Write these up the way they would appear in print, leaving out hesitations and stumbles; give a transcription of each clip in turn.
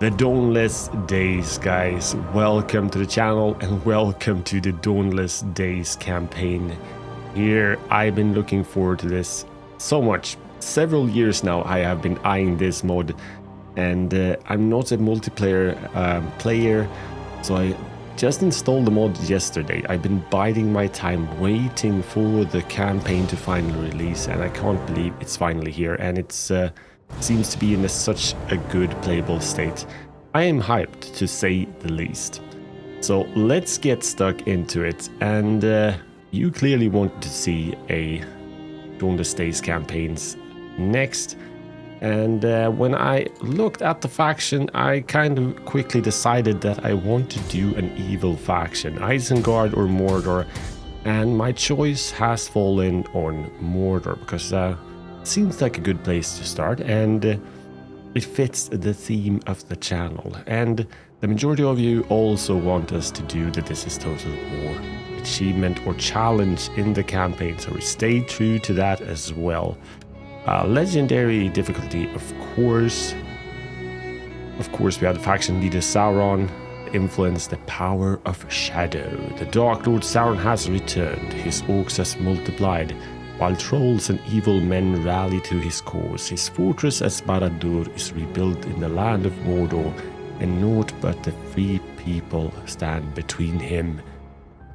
The Dawnless Days, guys. Welcome to the channel and welcome to the Dawnless Days campaign. Here, I've been looking forward to this so much. Several years now I have been eyeing this mod, and I'm not a multiplayer player, so I just installed the mod yesterday. I've been biding my time waiting for the campaign to finally release, and I can't believe it's finally here, and it's seems to be in such a good playable state. I am hyped, to say the least. So let's get stuck into it, and you clearly want to see a Dawnless Days campaigns next. And when I looked at the faction, I kind of quickly decided that I want to do an evil faction, Isengard or Mordor, and my choice has fallen on Mordor because it seems like a good place to start, and it fits the theme of the channel. And the majority of you also want us to do the This is Total War achievement or challenge in the campaign, so we stay true to that as well. Legendary difficulty, of course. Of course, we have the faction leader Sauron, influence, the power of shadow. The Dark Lord Sauron has returned, his orcs has multiplied, while trolls and evil men rally to his cause. His fortress Barad-dûr is rebuilt in the land of Mordor, and naught but the free people stand between him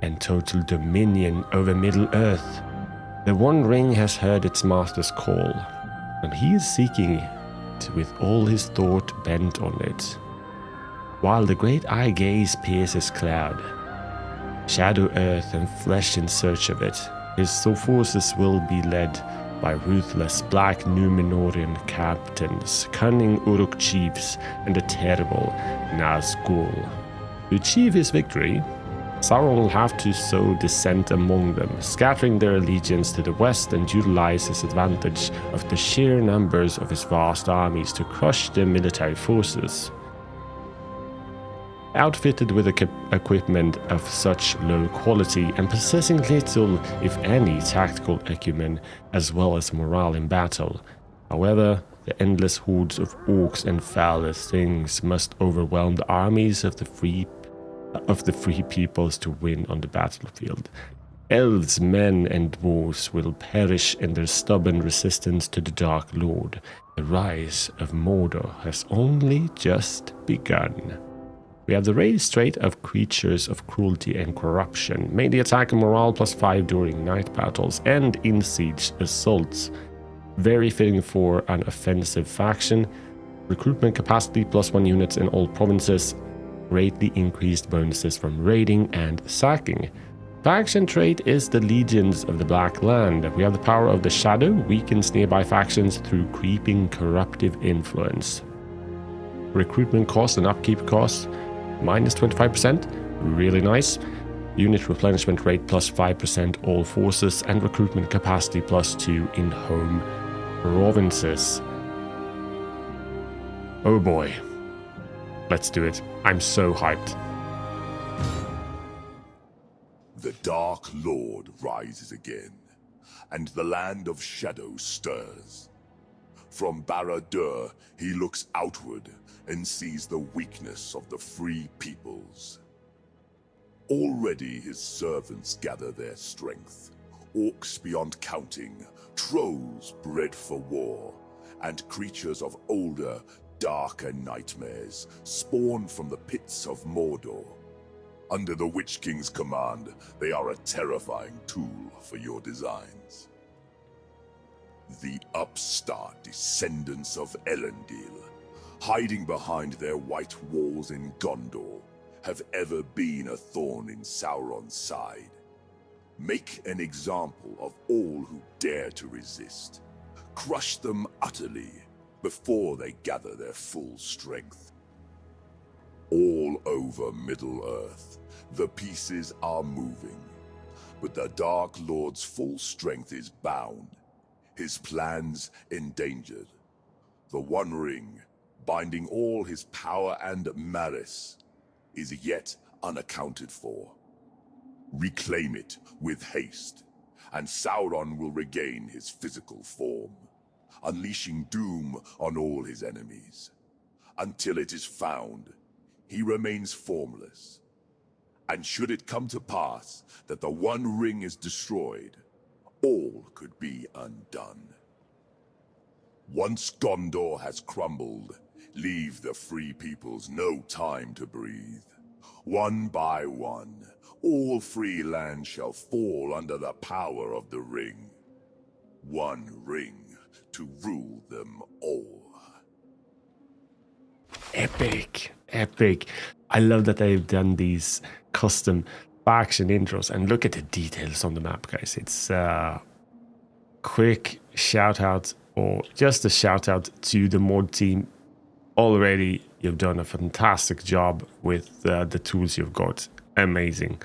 and total dominion over Middle-earth. The One Ring has heard its master's call, and he is seeking it with all his thought bent on it. While the great eye gaze pierces cloud, shadow earth and flesh in search of it, his forces will be led by ruthless black Númenórean captains, cunning Uruk chiefs, and the terrible Nazgûl. To achieve his victory, Sauron will have to sow dissent among them, scattering their allegiance to the west and utilize his advantage of the sheer numbers of his vast armies to crush their military forces. Outfitted with equipment of such low quality and possessing little, if any, tactical acumen as well as morale in battle. However, the endless hordes of orcs and fouler things must overwhelm the armies of the free peoples to win on the battlefield. Elves, men, and dwarves will perish in their stubborn resistance to the Dark Lord. The rise of Mordor has only just begun. We have the raised trait of creatures of cruelty and corruption, mainly attack and morale +5 during night battles and in siege assaults. Very fitting for an offensive faction. Recruitment capacity +1 units in all provinces. Greatly increased bonuses from raiding and sacking. Faction trait is the Legions of the Black Land. We have the power of the shadow, weakens nearby factions through creeping corruptive influence. Recruitment cost and upkeep cost -25%, really nice. Unit replenishment rate +5% all forces, and recruitment capacity +2 in home provinces. Oh boy. Let's do it. I'm so hyped. The Dark Lord rises again, and the land of shadow stirs. From Barad-dûr, he looks outward and sees the weakness of the free peoples. Already his servants gather their strength, orcs beyond counting, trolls bred for war, and creatures of older, darker nightmares spawn from the pits of Mordor. Under the Witch King's command, they are a terrifying tool for your designs. The upstart descendants of Elendil, hiding behind their white walls in Gondor, have ever been a thorn in Sauron's side. Make an example of all who dare to resist. Crush them utterly before they gather their full strength. All over Middle-earth, the pieces are moving, but the Dark Lord's full strength is bound, his plans endangered. The One Ring, binding all his power and malice, is yet unaccounted for. Reclaim it with haste, and Sauron will regain his physical form, unleashing doom on all his enemies. until it is found, he remains formless. And should it come to pass that the One Ring is destroyed, all could be undone. Once Gondor has crumbled, leave the free peoples no time to breathe. One by one, all free lands shall fall under the power of the ring. One ring to rule them all. Epic, epic. I love that they've done these custom faction intros, and look at the details on the map, guys. It's quick shout out, or just a shout out to the mod team. Already you've done a fantastic job with the tools you've got. Amazing.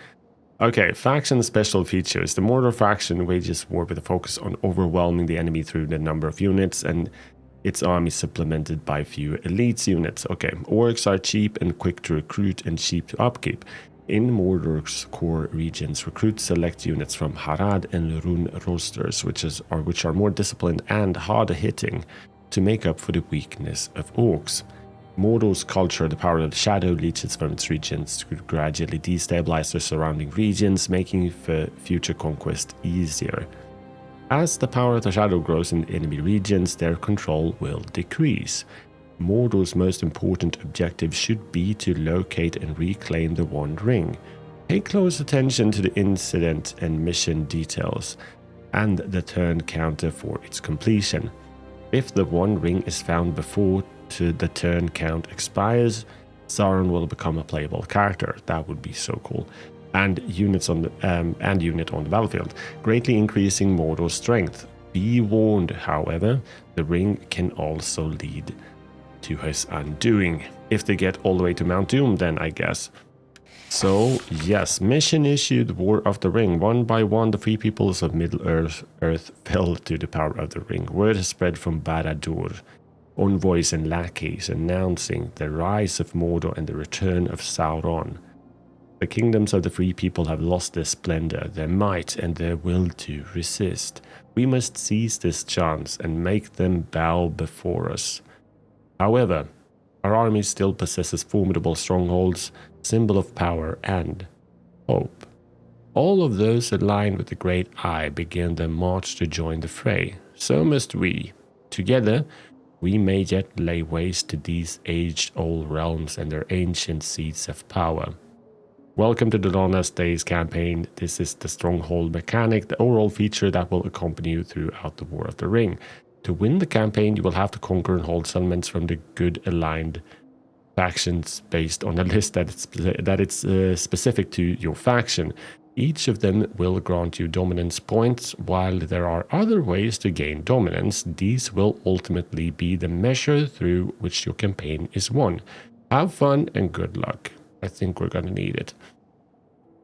Okay, faction special features. The Mordor faction wages war with a focus on overwhelming the enemy through the number of units, and its army supplemented by few elites units. Okay, orcs are cheap and quick to recruit and cheap to upkeep. In Mordor's core regions, recruit select units from Harad and Rune rosters, which are more disciplined and harder hitting, to make up for the weakness of orcs. Mordor's culture, the power of the shadow, leeches from its regions to gradually destabilize their surrounding regions, making future conquest easier. As the power of the shadow grows in enemy regions, their control will decrease. Mordor's most important objective should be to locate and reclaim the One Ring. Pay close attention to the incident and mission details, and the turn counter for its completion. If the One Ring is found before the turn count expires, Sauron will become a playable character. That would be so cool. And unit on the battlefield, greatly increasing Mordor's strength. Be warned, however, the ring can also lead to his undoing. If they get all the way to Mount Doom, then I guess. So, yes, mission issued, War of the Ring. One by one, the free peoples of Middle-earth fell to the power of the ring. Word has spread from Barad-dûr, envoys and lackeys announcing the rise of Mordor and the return of Sauron. The kingdoms of the free people have lost their splendor, their might, and their will to resist. We must seize this chance and make them bow before us. However, our army still possesses formidable strongholds, symbol of power and hope. All of those aligned with the Great Eye begin their march to join the fray. So must we. Together, we may yet lay waste to these age-old realms and their ancient seats of power. Welcome to the Dawnless Days campaign. This is the stronghold mechanic, the overall feature that will accompany you throughout the War of the Ring. To win the campaign, you will have to conquer and hold settlements from the good aligned factions based on a list that it's specific to your faction. Each of them will grant you dominance points. While there are other ways to gain dominance, these will ultimately be the measure through which your campaign is won. Have fun and good luck. I think we're gonna need it.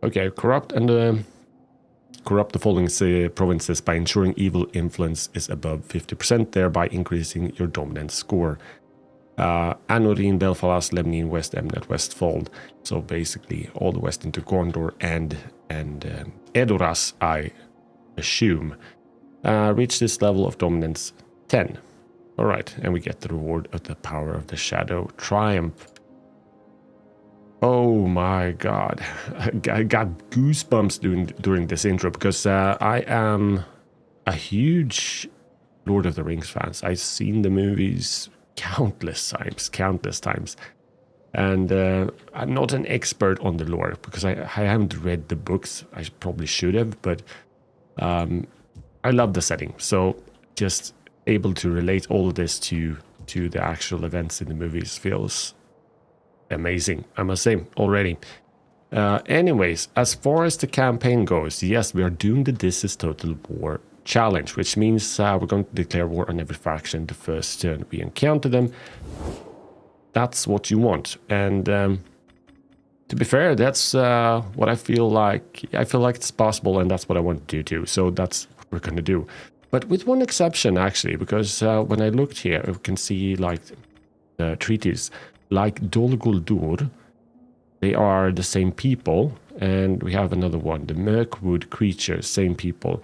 Okay, corrupt the following provinces by ensuring evil influence is above 50%, thereby increasing your dominance score. Anorin, Belfalas, Lemnin, West Emnet, Westfold. So basically all the west into Gondor and Edoras, I assume. Reach this level of dominance 10. Alright, and we get the reward of the power of the shadow triumph. Oh my god, I got goosebumps during this intro because I am a huge Lord of the Rings fan. I've seen the movies countless times. And I'm not an expert on the lore because I haven't read the books. I probably should have, but I love the setting. So just able to relate all of this to the actual events in the movies feels amazing, I must say, already. Anyways, as far as the campaign goes, yes, we are doing the This is Total War challenge, which means we're going to declare war on every faction the first turn we encounter them. That's what you want. And to be fair, that's what I feel like. I feel like it's possible, and that's what I want to do too. So that's what we're going to do. But with one exception, actually, because when I looked here, you can see like the treaties. Like Dol Guldur, they are the same people, and we have another one, the Mirkwood creatures, same people.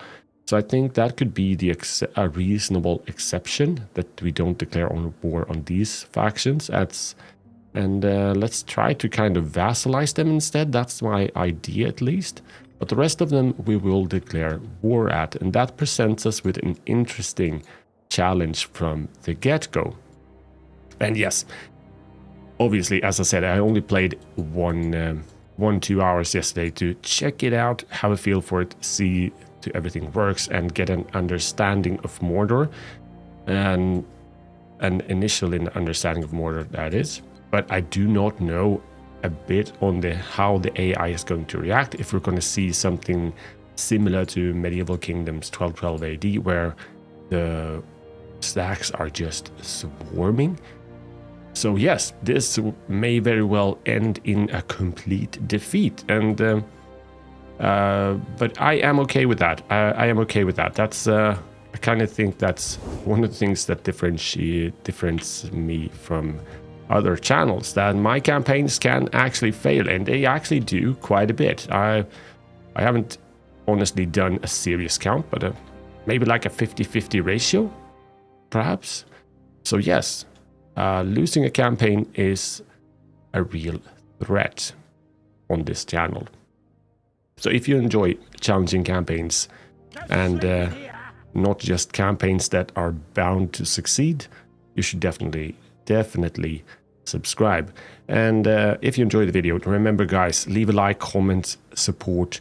So I think that could be a reasonable exception, that we don't declare on war on these factions. Let's try to kind of vassalize them instead. That's my idea, at least. But the rest of them we will declare war at, and that presents us with an interesting challenge from the get-go. And yes, obviously, as I said, I only played 2 hours yesterday to check it out, have a feel for it, see to everything works, and get an understanding of Mordor, and an initial understanding of Mordor, that is. But I do not know a bit on how the AI is going to react, if we're going to see something similar to Medieval Kingdoms 1212 AD, where the stacks are just swarming. So yes, this may very well end in a complete defeat, and but I am okay with that. I am okay with that. That's I kind of think that's one of the things that differentiates me from other channels, that my campaigns can actually fail, and they actually do quite a bit. I haven't honestly done a serious count, but maybe like a 50-50 ratio, perhaps. So yes, losing a campaign is a real threat on this channel. So if you enjoy challenging campaigns, and not just campaigns that are bound to succeed, you should definitely subscribe. And if you enjoyed the video, remember guys, leave a like, comment, support.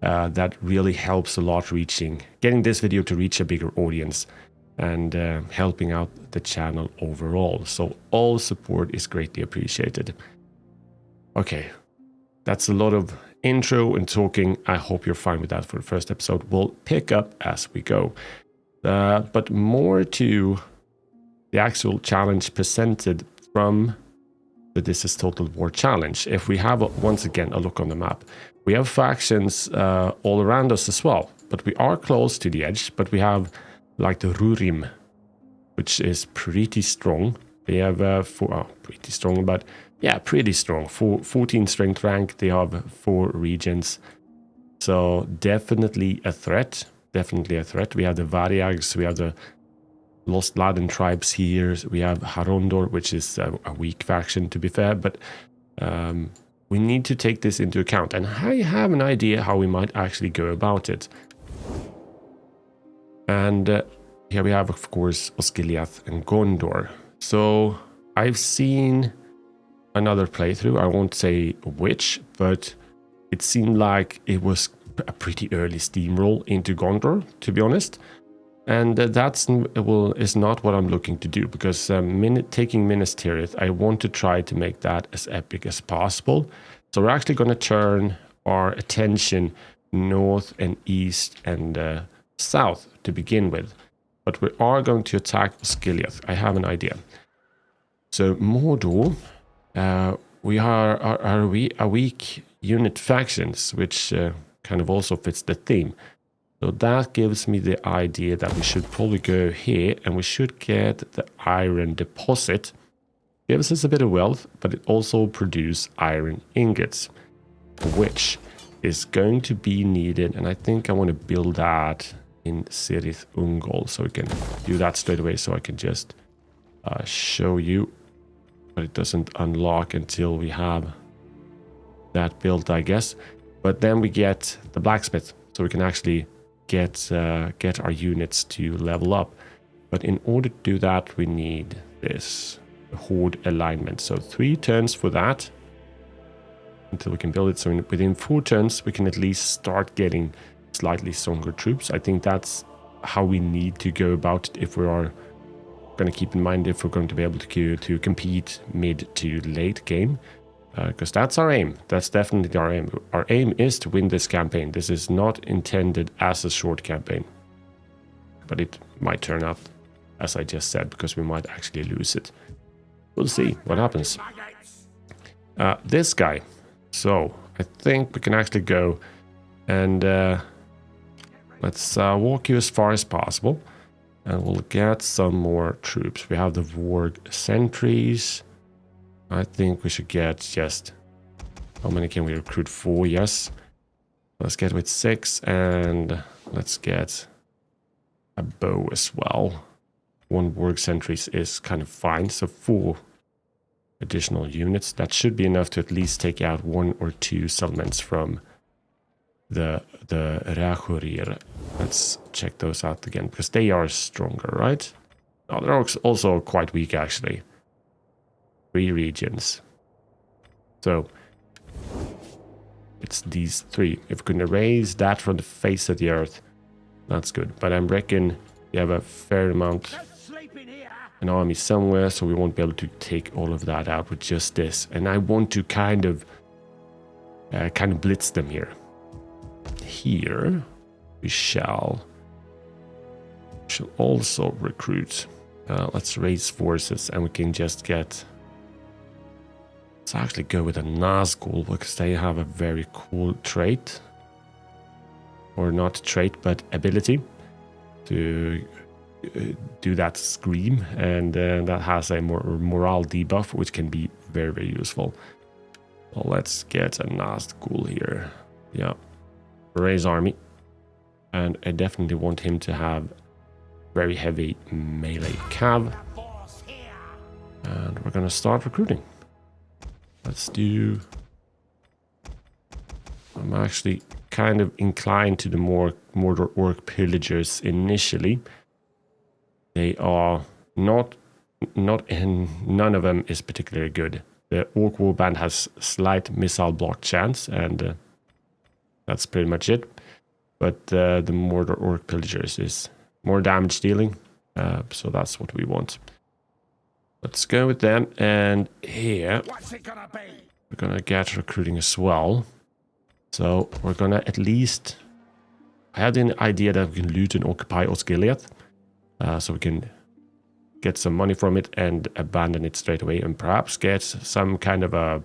That really helps a lot, getting this video to reach a bigger audience, and helping out the channel overall. So all support is greatly appreciated. Okay, that's a lot of intro and talking. I hope you're fine with that for the first episode. We'll pick up as we go. But more to the actual challenge presented from the This Is Total War challenge. If we have, once again, a look on the map, we have factions all around us as well. But we are close to the edge, but we have like the Rurim, which is pretty strong. They have pretty strong, but yeah, pretty strong. 14 strength rank. They have 4 regions. So definitely a threat. Definitely a threat. We have the Variags. We have the Lost Laden tribes here. We have Harondor, which is a weak faction, to be fair. But we need to take this into account. And I have an idea how we might actually go about it. And here we have, of course, Osgiliath and Gondor. So I've seen another playthrough. I won't say which, but it seemed like it was a pretty early steamroll into Gondor, to be honest. And is not what I'm looking to do, because taking Minas Tirith, I want to try to make that as epic as possible. So we're actually going to turn our attention north and east and south to begin with. But we are going to attack Osgiliath. I have an idea. So Mordor, we are a weak unit factions, which kind of also fits the theme. So that gives me the idea that we should probably go here, and we should get the iron deposit. Gives us a bit of wealth, but it also produces iron ingots, which is going to be needed. And I think I want to build that in Cirith Ungol, so we can do that straight away. So I can just show you, but it doesn't unlock until we have that built, I guess. But then we get the blacksmith, so we can actually get our units to level up. But in order to do that, we need this horde alignment. So 3 turns for that until we can build it. So within 4 turns, we can at least start getting slightly stronger troops. I think that's how we need to go about it if we are going to keep in mind if we're going to be able to compete mid to late game. Because that's our aim. That's definitely our aim. Our aim is to win this campaign. This is not intended as a short campaign. But it might turn out, as I just said, because we might actually lose it. We'll see what happens. This guy. So, I think we can actually go and let's walk you as far as possible. And we'll get some more troops. We have the Vorg sentries. I think we should get just... How many can we recruit? 4, yes. Let's get with 6, and let's get a bow as well. 1 work sentries is kind of fine. So 4 additional units. That should be enough to at least take out 1 or 2 settlements from the Rahurir. Let's check those out again, because they are stronger, right? Oh, they're also quite weak, actually. 3 regions. So it's these 3. If we can erase that from the face of the earth, that's good. But I reckon we have a fair amount, an army somewhere, so we won't be able to take all of that out with just this. And I want to kind of blitz them here. Here we shall also recruit. Let's raise forces, and we can just get. Let's actually go with a Nazgul, because they have a very cool trait, or not trait, but ability to do that scream, and that has a morale debuff, which can be very, very useful. So let's get a Nazgul here. Yeah. Raise army, and I definitely want him to have very heavy melee cav, and we're gonna start recruiting. Let's do. I'm actually kind of inclined to the more Mordor orc pillagers initially. They are not in, none of them is particularly good. The orc warband has slight missile block chance, and that's pretty much it. But the Mordor orc pillagers is more damage dealing, so that's what we want. Let's go with them, and here we're gonna get recruiting as well. So we're gonna at least. I had an idea that we can loot and occupy Osgiliath, so we can get some money from it and abandon it straight away, and perhaps get some kind of a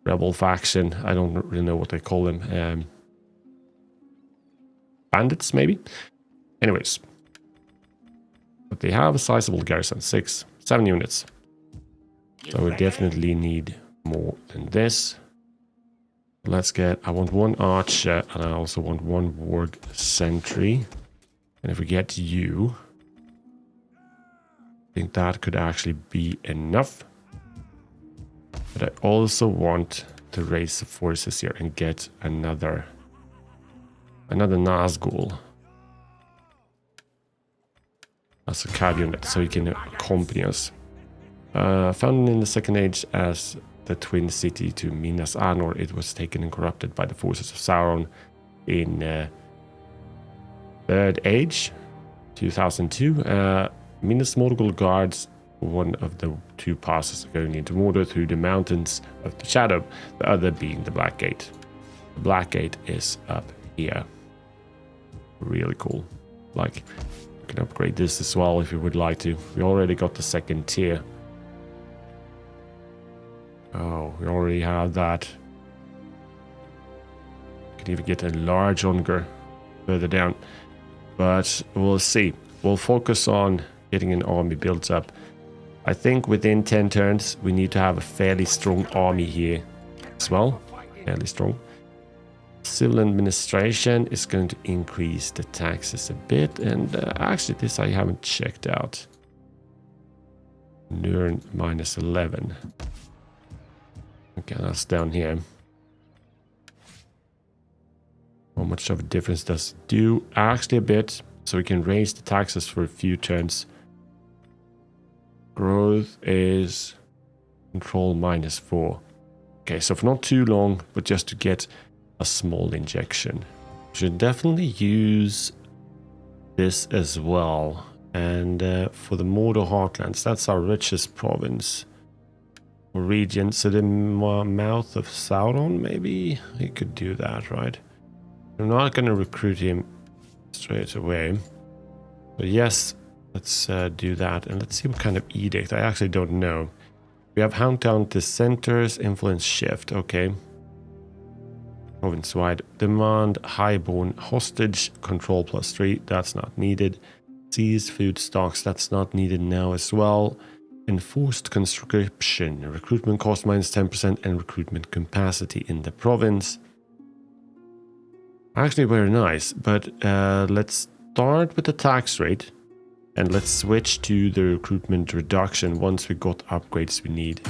rebel faction. I don't really know what they call them. Bandits, maybe? Anyways. But they have a sizable garrison, 7 units. So we definitely need more than this. Let's get, I want 1 archer, and I also want 1 warg sentry. And if we get you, I think that could actually be enough. But I also want to raise the forces here and get another Nazgul as a cav unit, so he can accompany us. Founded in the Second Age as the twin city to Minas Anor, it was taken and corrupted by the forces of Sauron in Third Age, 2002. Minas Morgul guards one of the 2 passes going into Mordor through the mountains of the Shadow, the other being the Black Gate. The Black Gate is up here. Really cool. Like, you can upgrade this as well if you would like to. We already got the 2nd tier. Oh, we already have that. You can even get a large Unger further down. But we'll see. We'll focus on getting an army built up. I think within 10 turns, we need to have a fairly strong army here as well. Fairly strong. Civil administration is going to increase the taxes a bit. And actually, this I haven't checked out. Nurn -11. Okay, that's down here. How much of a difference does it do? Actually a bit. So we can raise the taxes for a few turns. Growth is control -4. Okay, so for not too long, but just to get a small injection. Should definitely use this as well. And for the Mordor Heartlands, that's our richest province. Or region, so the mouth of Sauron, maybe? He could do that, right? I'm not going to recruit him straight away. But yes, let's do that. And let's see what kind of edict. I actually don't know. We have Houndtown Dissenters, Influence Shift. Okay. Province-wide. Demand Highborn Hostage, Control +3. That's not needed. Seize food stocks. That's not needed now as well. Enforced conscription. Recruitment cost -10% and recruitment capacity in the province. Actually very nice, but let's start with the tax rate. And let's switch to the recruitment reduction once we got upgrades we need.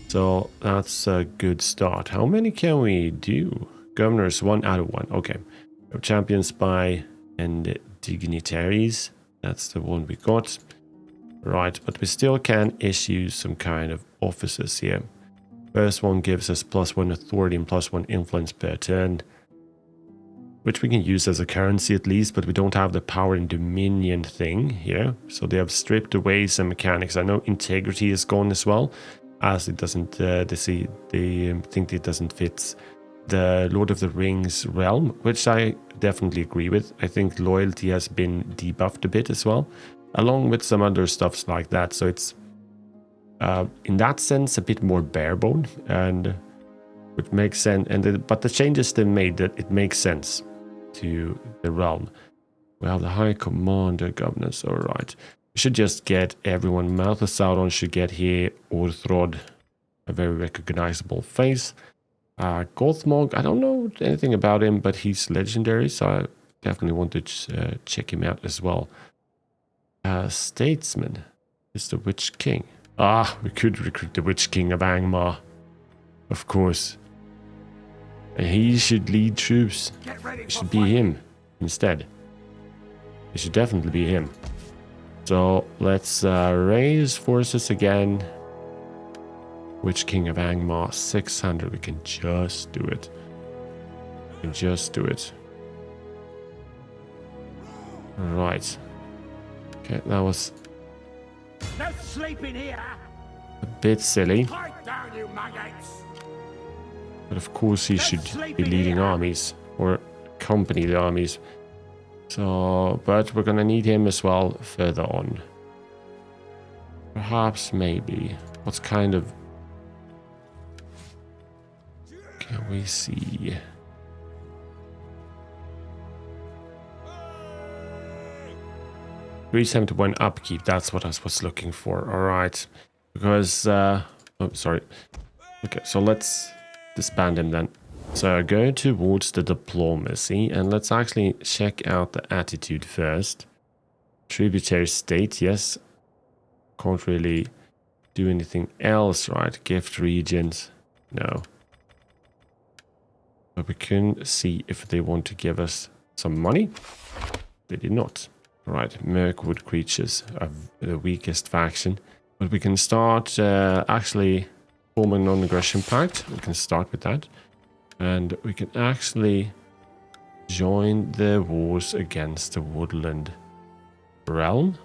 So that's a good start. How many can we do? Governors, 1 out of 1. Okay. Champion spy and dignitaries. That's the one we got. Right, but we still can issue some kind of offices here. First one gives us +1 authority and +1 influence per turn, which we can use as a currency at least, but we don't have the power and dominion thing here. So they have stripped away some mechanics. I know integrity is gone as well, as it doesn't, they think it doesn't fit the Lord of the Rings realm, which I definitely agree with. I think loyalty has been debuffed a bit as well, along with some other stuffs like that. So it's, in that sense, a bit more barebone, and it makes sense. But the changes they made, that it makes sense to the realm. We have the High Commander governors. All right, we should just get everyone. Mouth of Sauron should get here. Orthrod, a very recognizable face. Gothmog, I don't know anything about him, but he's legendary, so I definitely want to check him out as well. Statesman is the Witch King. Ah, we could recruit the Witch King of Angmar, of course. And he should lead troops. It should be him instead. It should definitely be him. So let's raise forces again. Witch King of Angmar, 600. We can just do it. We can just do it. Right. Okay, that was no sleeping here. a bit silly. Pipe down, you maggots. But of course he should be leading armies or accompany the armies. So, but we're gonna need him as well further on. Perhaps, maybe. What's kind of... Can we see? $371 upkeep, that's what I was looking for. Alright. Because, oh, sorry. Okay, so let's disband him then. So go towards the diplomacy, and let's actually check out the attitude first. Tributary state, yes. Can't really do anything else, right? Gift regions, no. But we can see if they want to give us some money. They did not. Right, Mirkwood creatures are the weakest faction. But we can start actually forming a non-aggression pact. We can start with that. And we can actually join the wars against the Woodland realm.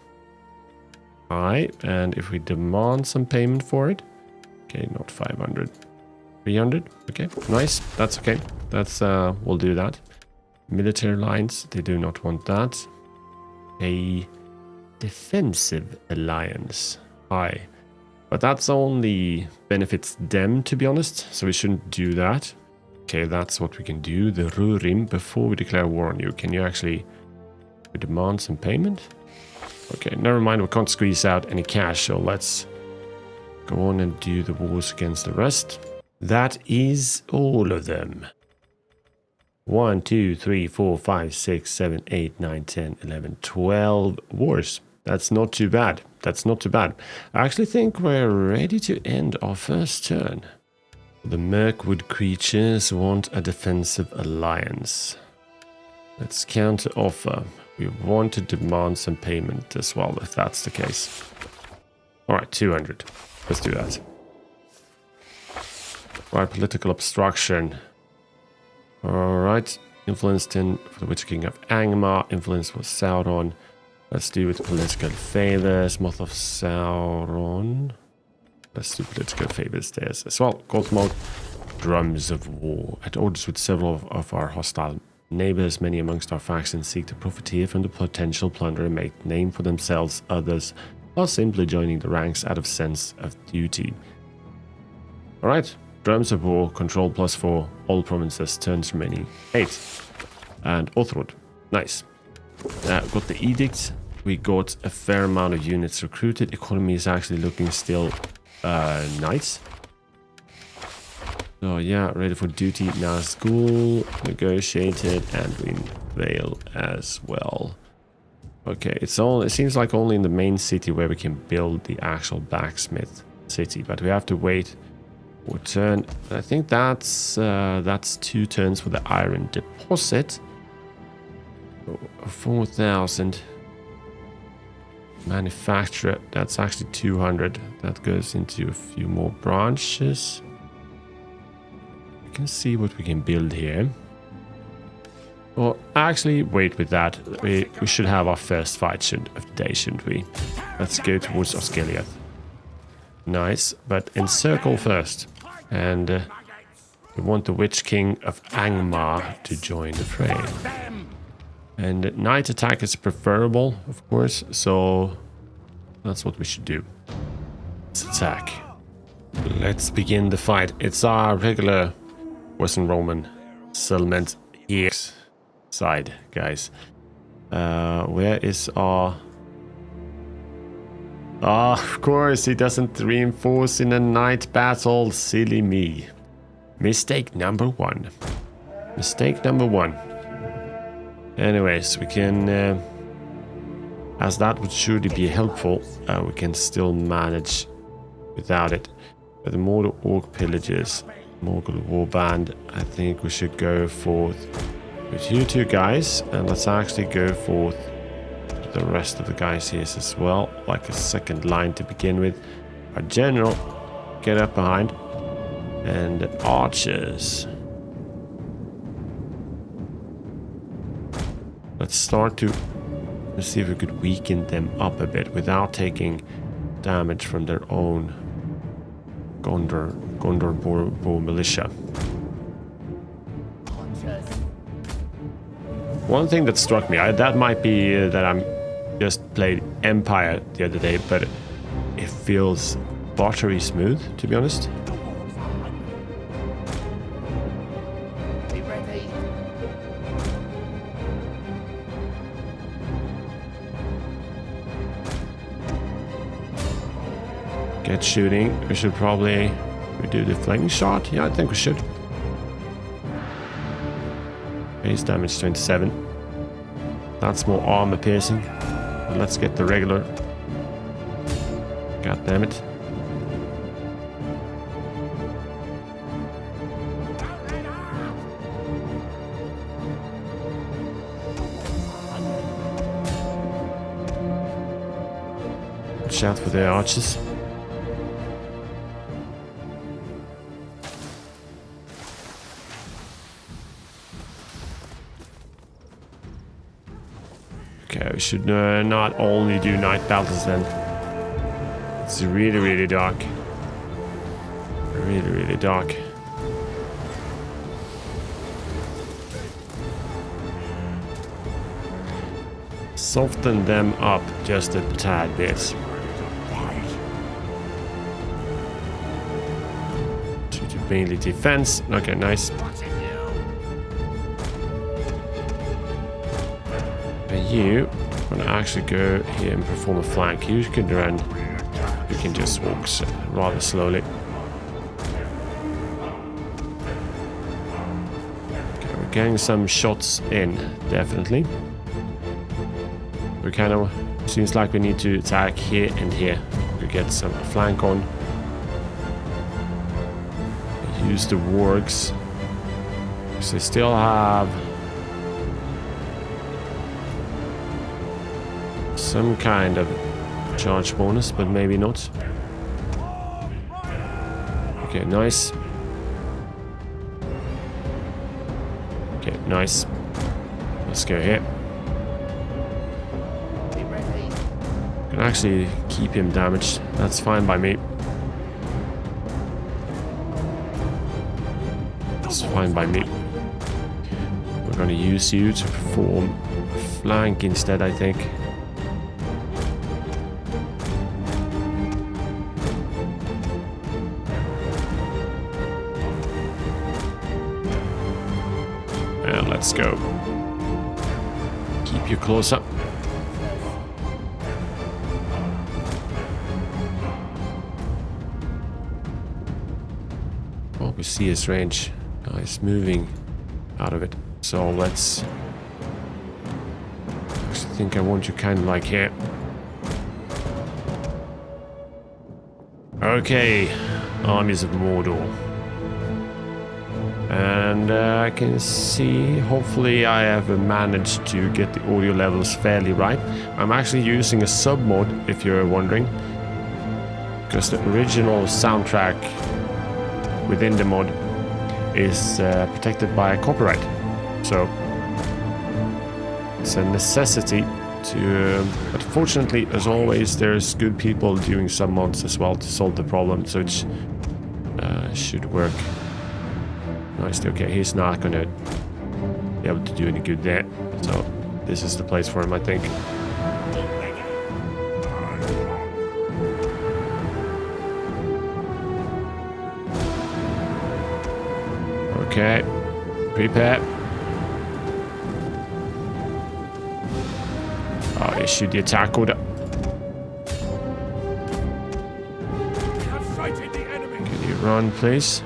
Aye, and if we demand some payment for it. Okay, not 500. 300. Okay, nice. That's okay. That's we'll do that. Military lines, they do not want that. A defensive alliance. Aye. But that's only benefits them, to be honest. So we shouldn't do that. Okay, that's what we can do. The Rurim, before we declare war on you, can you actually demand some payment? Okay, never mind. We can't squeeze out any cash. So let's go on and do the wars against the rest. That is all of them. 1, 2, 3, 4, 5, 6, 7, 8, 9, 10, 11, 12 wars. That's not too bad. That's not too bad. I actually think we're ready to end our first turn. The Mirkwood creatures want a defensive alliance. Let's counter offer. We want to demand some payment as well, if that's the case. Alright, 200. Let's do that. Right, political obstruction. Alright, influence 10 for the Witch King of Angmar. Influence for Sauron. Let's do with political favors. Moth of Sauron. Let's do political favors there as well. Gothmog. Drums of War. At odds with several of our hostile neighbors, many amongst our factions seek to profiteer from the potential plunder and make name for themselves. Others are simply joining the ranks out of sense of duty. Alright. Drums of War, control +4, all provinces, turns remaining 8. And Orthrod, nice. Got the edicts, we got a fair amount of units recruited. Economy is actually looking still nice. So yeah, ready for duty. Nazgul negotiated, and we Vale as well. Okay, it seems like only in the main city where we can build the actual blacksmith city, but we have to wait for a turn. I think that's 2 turns for the iron deposit. 4,000. Manufacturer, that's actually 200. That goes into a few more branches. We can see what we can build here. Well, actually, wait with that. We should have our first fight of the day, shouldn't we? Let's go towards Osgiliath. Nice, but encircle first. And we want the Witch King of Angmar to join the fray. And night attack is preferable, of course, so that's what we should do. Let's attack. Let's begin the fight. It's our regular Western Roman settlement here side, guys. Where is our... of course, he doesn't reinforce in a night battle. Silly me. Mistake number 1. Mistake number 1. Anyways, we can, as that would surely be helpful, we can still manage without it. But the Mordor Orc Pillagers, Morgul Warband, I think we should go forth with you two guys, and let's actually go forth with the rest of the guys here as well, like a second line to begin with. Our general, get up behind, and archers. Let's start to see if we could weaken them up a bit without taking damage from their own Gondor Boar militia. One thing that struck me, that might be that I'm just played Empire the other day, but it feels buttery smooth, to be honest. Get shooting. We should probably do the flaming shot. Yeah, I think we should. Base damage 27. That's more armor piercing. But let's get the regular. God damn it. Watch out for the archers. Okay, we should not only do night battles then. It's really, really dark. Really, really dark. Soften them up just a tad bit. To mainly defense. Okay, nice. You want to actually go here and perform a flank. You can run. You can just walk rather slowly. Okay, we're getting some shots in, definitely. We kind of seems like we need to attack here and here to get some flank on. Use the wargs because they still have some kind of charge bonus, but maybe not. Okay, nice. Okay, nice. Let's go here. Can actually keep him damaged. That's fine by me. That's fine by me. We're gonna use you to perform flank instead, I think. Let's go. Keep you close up. We see his range. He's moving out of it. So let's... I think I want you kind of like here. Okay. Armies of Mordor. And I can see, hopefully I have managed to get the audio levels fairly right. I'm actually using a sub mod, if you're wondering, because the original soundtrack within the mod is protected by copyright. So it's a necessity to... but fortunately, as always, there's good people doing some mods as well to solve the problem, so it should work. Nicely. Okay, he's not gonna be able to do any good there. So this is the place for him, I think. Okay, prepare. I'll issue the attack order. Can you run, please?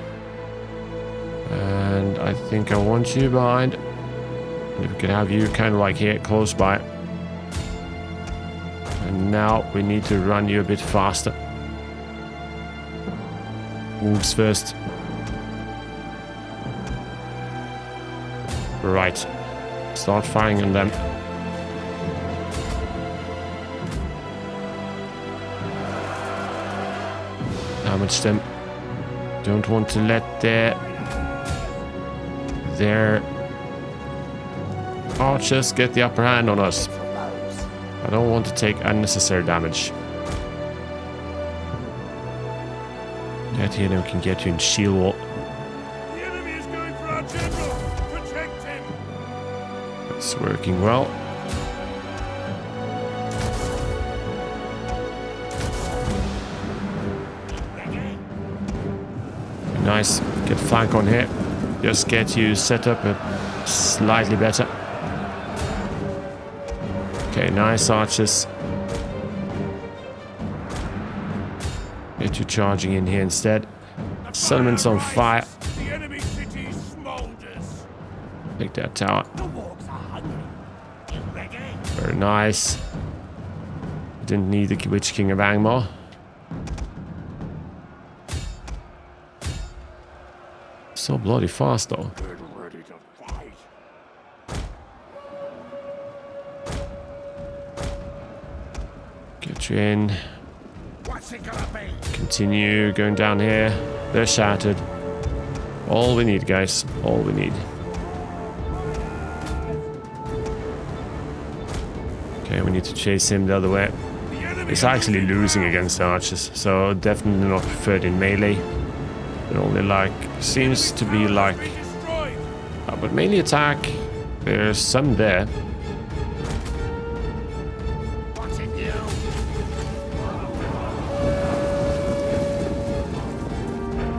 And I think I want you behind. And if we can have you kind of like here, close by. And now we need to run you a bit faster. Wolves first. Right. Start firing on them. Damage them. Don't want to let their archers get the upper hand on us. I don't want to take unnecessary damage. That here then we can get you in shield wall. The enemy is going for our general. Protect him. It's working well. Nice. Get flank on here. Just get you set up slightly better. Okay, nice archers. Get you charging in here instead. Settlements on fire. The enemy city smolders. Take that tower. The wargs are hungry. You ready? Very nice. Didn't need the Witch King of Angmar. So bloody fast though. Get ready to fight. Get you in. What's it gonna be? Continue going down here. They're shattered. All we need, guys. All we need. Okay, we need to chase him the other way. He's actually losing against the archers, so definitely not preferred in melee. It only like seems to be like, but melee attack. There's some there. What's it you?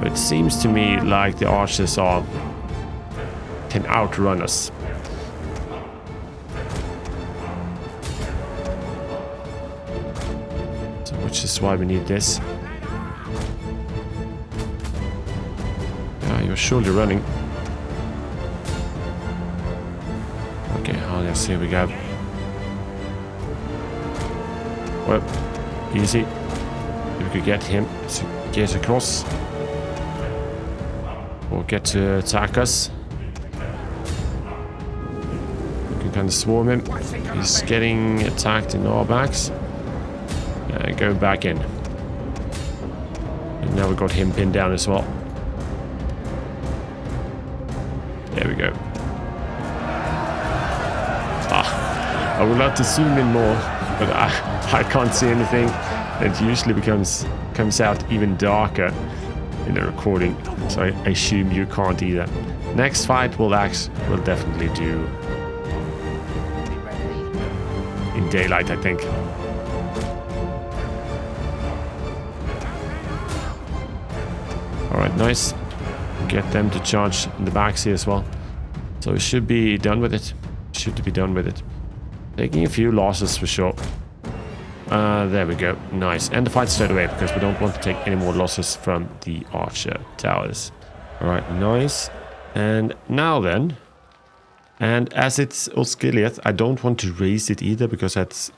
But it seems to me like the archers can outrun us. So which is why we need this. You're surely running. Okay, let's see, we go. Well, easy. If we could get him to get across. Or get to attack us. We can kind of swarm him. He's getting attacked in our backs. Go back in. And now we've got him pinned down as well. There we go. I would love to zoom in more, but I can't see anything. It usually comes out even darker in the recording, so I assume you can't either. Next fight we'll definitely do in daylight, I think. All right, nice. Get them to charge in the backs here as well. So we should be done with it. Should be done with it. Taking a few losses for sure. There we go. Nice. End the fight straight away because we don't want to take any more losses from the archer towers. All right, nice. And now then, and as it's Osgiliath, I don't want to raise it either because it's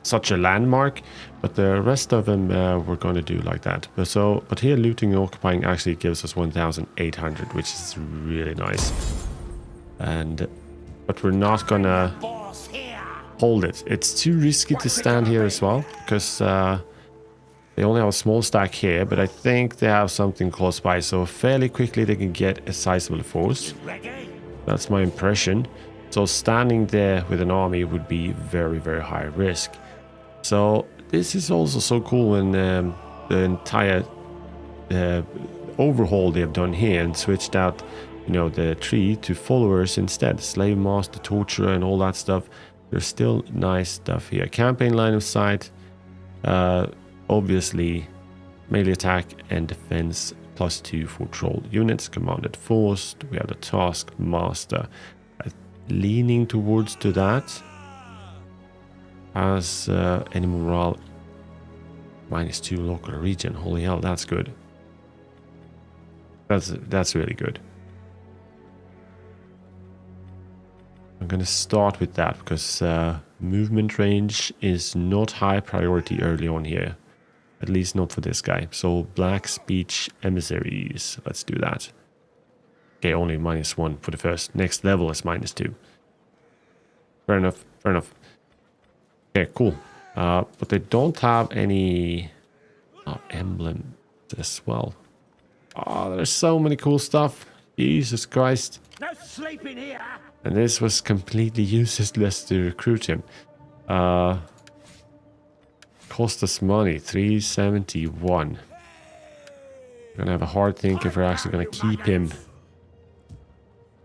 such a landmark. But the rest of them we're going to do like that. But here looting and occupying actually gives us 1,800, which is really nice. But we're not gonna hold it. It's too risky to stand here as well because they only have a small stack here. But I think they have something close by, so fairly quickly they can get a sizable force. That's my impression. So standing there with an army would be very, very high risk. So this is also so cool when the entire overhaul they've done here and switched out, you know, the tree to followers instead. Slave master, torturer, and all that stuff. There's still nice stuff here. Campaign line of sight. Obviously, melee attack and defense +2 for troll units. Commanded force. We have the task master. Leaning towards to that. As any morale -2 local region. Holy hell, that's good. That's really good. I'm gonna start with that because movement range is not high priority early on here. At least not for this guy. So black speech emissaries. Let's do that. Okay, only -1 for the first. Next level is -2. Fair enough. Fair enough. Okay, cool. But they don't have any emblems as well. Oh, there's so many cool stuff. Jesus Christ. No sleeping here. And this was completely useless to recruit him. Cost us money, 371. We're gonna have a hard think if we're actually gonna keep him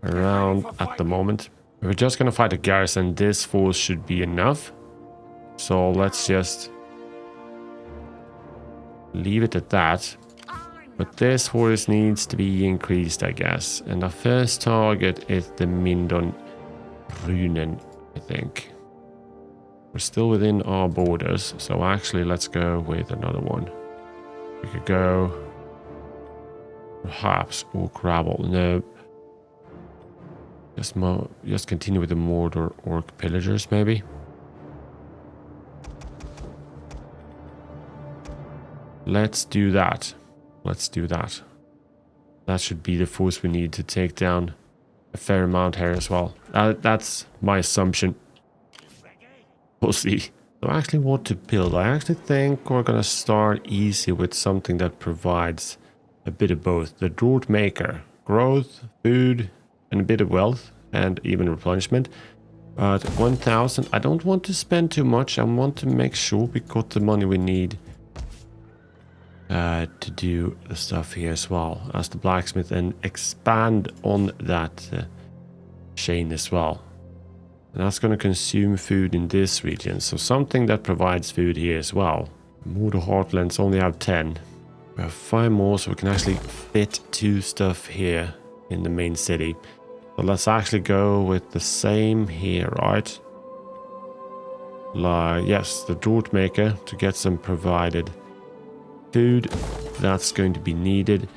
around at the moment. We're just gonna fight a garrison. This force should be enough. So let's just leave it at that. But this force needs to be increased, I guess. And our first target is the Mindon Brunnen, I think. We're still within our borders, so actually let's go with another one. We could go perhaps Orc Rabble. No. Just continue with the Mordor Orc Pillagers, maybe. Let's do that. Let's do that. That should be the force we need to take down a fair amount here as well. That's my assumption. We'll see. So actually what to build. I actually think we're going to start easy with something that provides a bit of both. The Draught Maker. Growth, food, and a bit of wealth, and even replenishment. But 1,000. I don't want to spend too much. I want to make sure we got the money we need to do the stuff here as well as the blacksmith and expand on that chain as well. And that's going to consume food in this region, so something that provides food here as well. Mordor Heartlands only have 10. We have 5 more, so we can actually fit 2 stuff here in the main city. So let's actually go with the same here, right? Yes, the Draught Maker to get some provided food. That's going to be needed.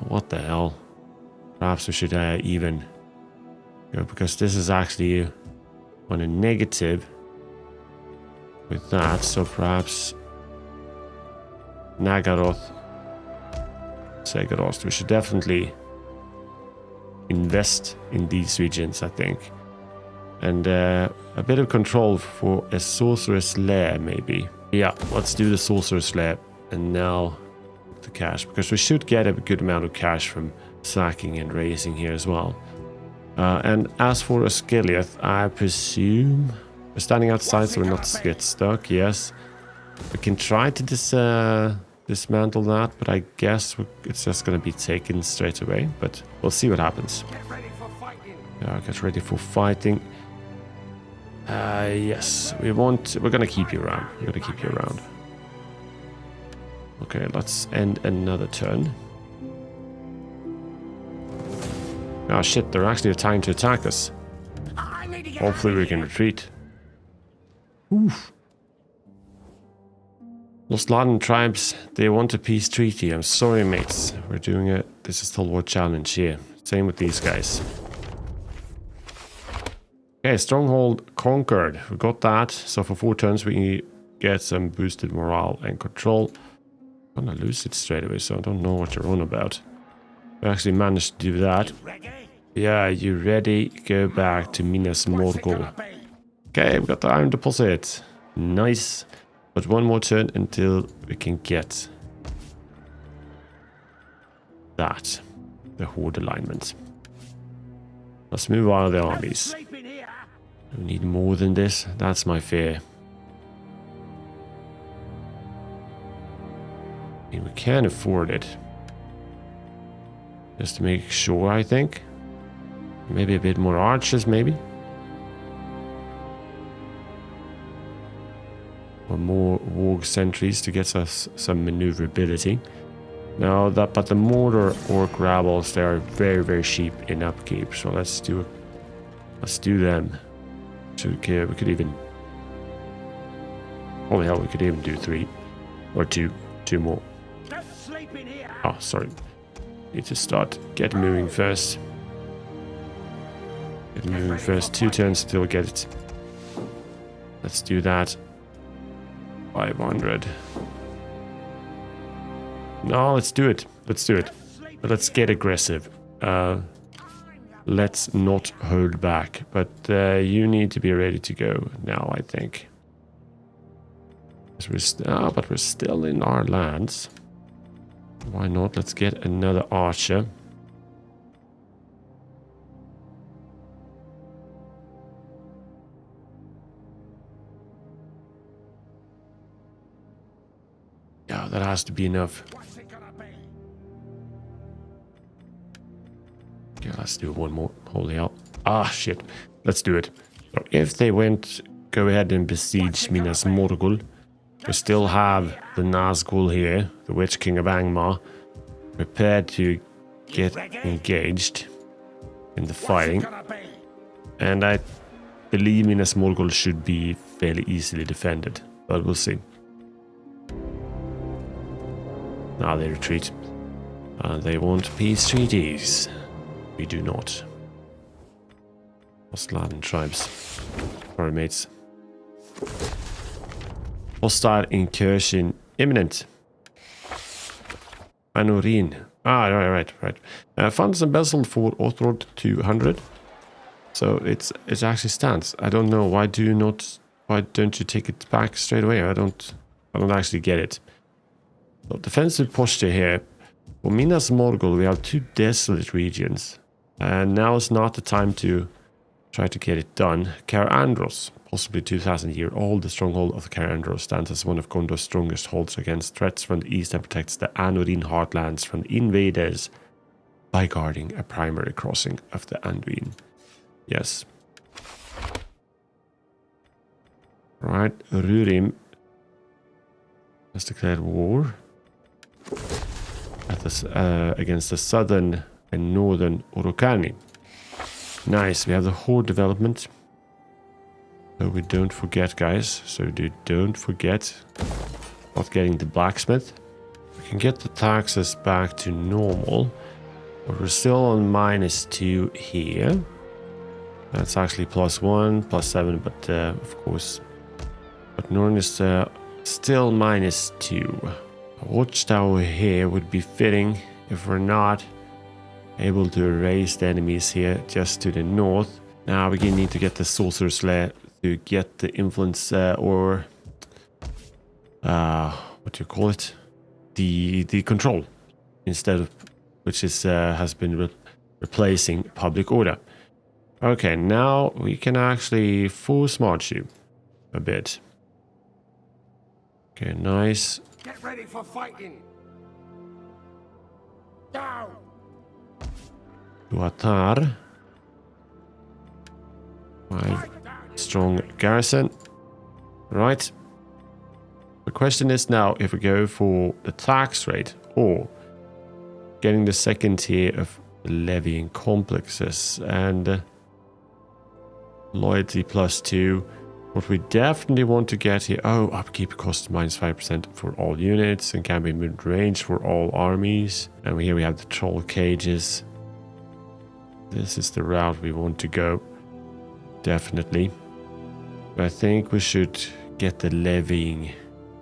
What the hell? Perhaps we should even go, because this is actually on a negative with that. So perhaps Nagaroth, Segaroth. We should definitely invest in these regions, I think. And a bit of control for a sorcerer's lair, maybe. Yeah, let's do the sorcerer's lair. And now the cash, because we should get a good amount of cash from sacking and raising here as well. And as for Osgiliath, I presume we're standing outside so we're not get stuck. Yes, we can try to dismantle that, but I guess it's just going to be taken straight away. But we'll see what happens. Get ready for fighting. Get ready for fighting. Yes, we're going to keep you around. We're going to keep you around. Okay, let's end another turn. Oh shit, they're actually trying to attack us. Hopefully we can retreat. Oof. Lost Latin tribes, they want a peace treaty. I'm sorry, mates. We're doing it. This is the war challenge here. Same with these guys. Okay, stronghold conquered. We got that. So for 4 turns we get some boosted morale and control. I'm gonna lose it straight away, so I don't know what you're on about. We actually managed to do that. Yeah, you ready? Go back to Minas Morgul. Okay, we got the iron deposit. Nice. But one more turn until we can get that. The horde alignment. Let's move out of the armies. We need more than this. That's my fear. I mean, we can afford it. Just to make sure, I think. Maybe a bit more archers, maybe. Or more warg sentries to get us some maneuverability. Now that, but the Mordor orc rabbles, they are very, very cheap in upkeep. So let's do them. So we could even, holy hell, we could even do 3 or 2 more. Oh, sorry. Need to start get moving first. Get moving first. 2 turns till we get it. Let's do that. 500. No, let's do it. Let's do it. But let's get aggressive. Let's not hold back. But you need to be ready to go now, I think. But we're still in our lands. Why not? Let's get another archer. Yeah, that has to be enough. Okay, let's do one more. Holy hell. Ah, shit. Let's do it. So if they go ahead and besiege Minas Morgul, we still have the Nazgul here, the Witch King of Angmar, prepared to get engaged in the fighting. And I believe Minas Morgul should be fairly easily defended, but we'll see. Now they retreat. They want peace treaties. We do not. Lost Latin tribes. Sorry, mates. Hostile incursion imminent. Anorin. Ah, right. Funds embezzled for Orthrod 200. So it actually stands. I don't know why don't you take it back straight away? I don't actually get it. So defensive posture here. For Minas Morgul, we have 2 desolate regions. And now is not the time to try to get it done. Carandros, possibly 2,000-year-old, the stronghold of Carandros stands as one of Gondor's strongest holds against threats from the east and protects the Anorin heartlands from the invaders by guarding a primary crossing of the Anduin. Yes. Right, Rurim has declared war against the southern and northern Urukani. Nice, we have the horde development. So we don't forget, guys. So don't forget not getting the blacksmith. We can get the taxes back to normal. But we're still on -2 here. That's actually +1, +7, but of course. But Norn is still -2. A watchtower here would be fitting if we're not able to erase the enemies here just to the north. Now we need to get the Sorcerer's Lair to get the influence or what do you call it? The control instead of which is has been replacing public order. Okay, now we can actually force march you a bit. Okay, nice. Get ready for fighting. Down. Duatar. 5 strong garrison. Right. The question is now if we go for the tax rate or getting the second tier of levying complexes and loyalty +2. What we definitely want to get here... Oh, upkeep cost -5% for all units and can be mid-range for all armies. And here we have the troll cages. This is the route we want to go. Definitely. But I think we should get the levying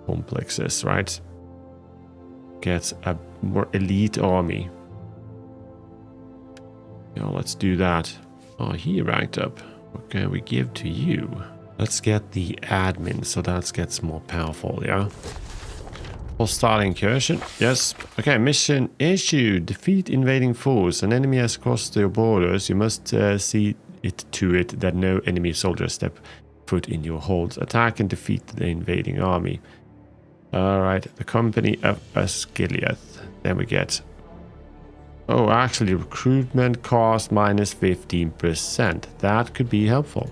complexes, right? Get a more elite army. Yeah, let's do that. Oh, he ranked up. What can we give to you? Let's get the admin, so that gets more powerful, yeah? Hostile incursion, yes. Okay, mission issued. Defeat invading force. An enemy has crossed your borders. You must see it to it that no enemy soldiers step foot in your holds. Attack and defeat the invading army. Alright, the company of Asgiliath. Then we get... Oh, actually, recruitment cost -15%. That could be helpful.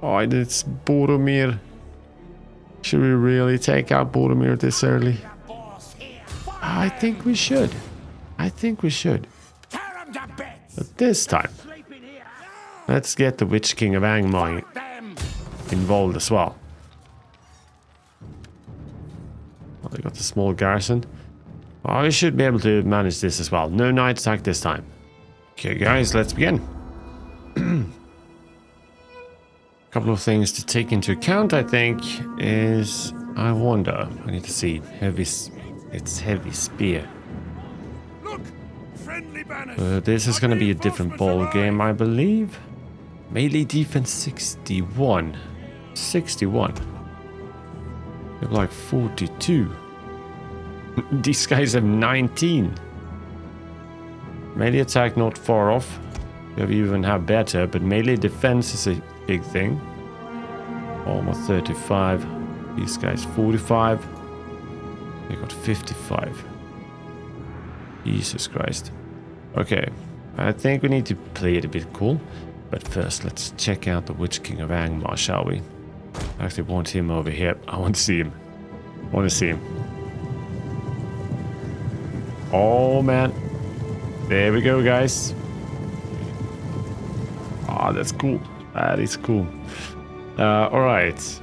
Oh, it's Boromir. Should we really take out Boromir this early? I think we should. I think we should. But this time, let's get the Witch King of Angmar involved as well. Oh, they got the small garrison. Oh, we should be able to manage this as well. No night attack this time. Okay, guys, let's begin. Couple of things to take into account, I think, is... I wonder. I need to see. It's heavy spear. Look, friendly banners. This is going to be a different ball game, I believe. Melee defense 61. 61. We have like 42. These guys have 19. Melee attack not far off. We even have better, but melee defense is a big thing. Almost 35. These guys 45. They got 55. Jesus Christ. Okay, I think we need to play it a bit cool. But first, let's check out the Witch King of Angmar, shall we? I actually want him over here. I want to see him. I want to see him. Oh, man. There we go, guys. Ah, that's cool. That is cool. Alright.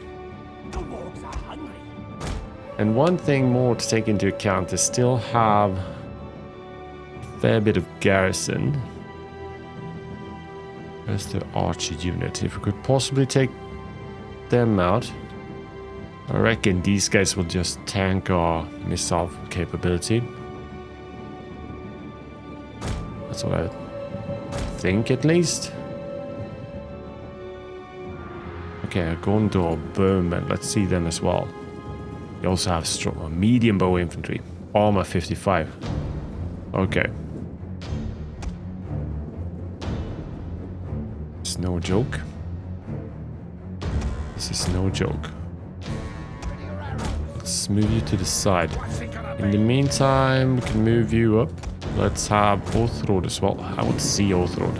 And one thing more to take into account, they still have a fair bit of garrison. Where's the archer unit? If we could possibly take them out, I reckon these guys will just tank our missile capability. That's what I think, at least. Okay, Gondor bowmen. Let's see them as well. They also have strong medium bow infantry. Armor 55. Okay. It's no joke. This is no joke. Let's move you to the side. In the meantime, we can move you up. Let's have Orthrod as well. I want to see Orthrod.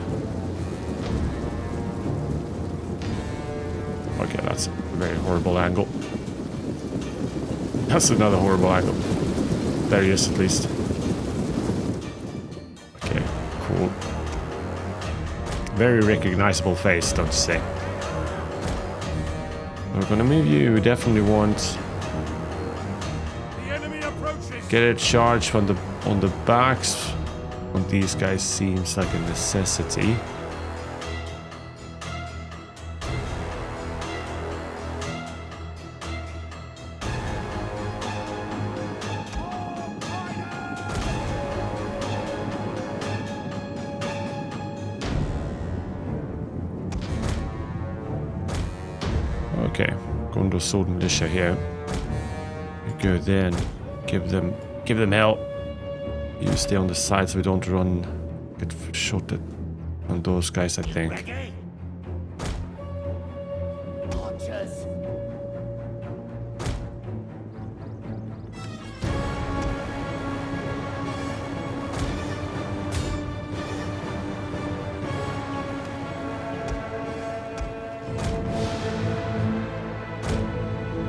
Okay, that's a very horrible angle. That's another horrible angle. There he is, at least. Okay, cool. Very recognizable face, don't you say? We're gonna move you. We definitely want... Get a charge on the backs on these guys seems like a necessity. Okay, Gondor Sword Militia here. You go then. Give them hell. You stay on the side so we don't get shot at on those guys, I think.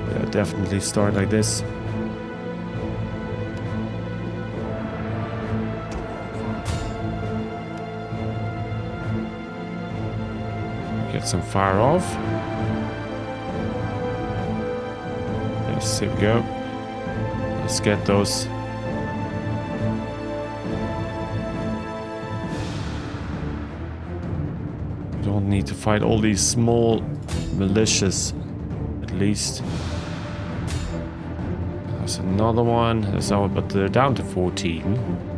Yeah, definitely start like this. get some fire off. Yes, here we go. Let's get those. We don't need to fight all these small militias, at least. There's another one. There's our, but they're down to 14.